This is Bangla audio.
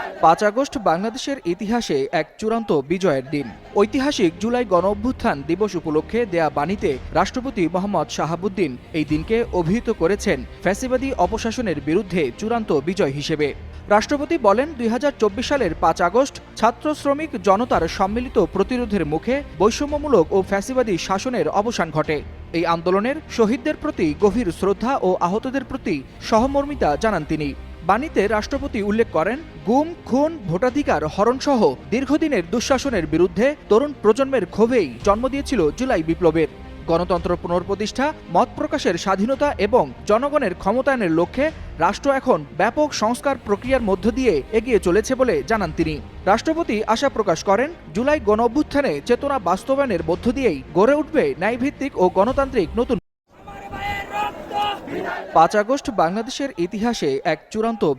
5 আগস্ট বাংলাদেশের ইতিহাসে এক চূড়ান্ত বিজয়ের দিন। ঐতিহাসিক জুলাই গণঅভ্যুত্থান দিবস উপলক্ষে দেয়া বাণীতে রাষ্ট্রপতি মোহাম্মদ শাহাবুদ্দিন এই দিনকে অভিহিত করেছেন ফ্যাসিবাদী অপশাসনের বিরুদ্ধে চূড়ান্ত বিজয় হিসেবে। রাষ্ট্রপতি বলেন, 2024 সালের 5 আগস্ট ছাত্র শ্রমিক জনতার সম্মিলিত প্রতিরোধের মুখে বৈষম্যমূলক ও ফ্যাসিবাদী শাসনের অবসান ঘটে। এই আন্দোলনের শহীদদের প্রতি গভীর শ্রদ্ধা ও আহতদের প্রতি সহমর্মিতা জানান তিনি। বাণীতে রাষ্ট্রপতি উল্লেখ করেন, গুম, খুন, ভোটাধিকার হরণসহ দীর্ঘদিনের দুঃশাসনের বিরুদ্ধে তরুণ প্রজন্মের ক্ষোভেই জন্ম দিয়েছিল জুলাই বিপ্লবের। গণতন্ত্র পুনঃপ্রতিষ্ঠা, মত প্রকাশের স্বাধীনতা এবং জনগণের ক্ষমতায়নের লক্ষ্যে রাষ্ট্র এখন ব্যাপক সংস্কার প্রক্রিয়ার মধ্য দিয়ে এগিয়ে চলেছে বলে জানান তিনি। রাষ্ট্রপতি আশা প্রকাশ করেন, জুলাই গণঅভ্যুত্থানে চেতনা বাস্তবায়নের মধ্য দিয়েই গড়ে উঠবে ন্যায়ভিত্তিক ও গণতান্ত্রিক নতুন। 5 আগস্ট বাংলাদেশের ইতিহাসে এক চূড়ান্ত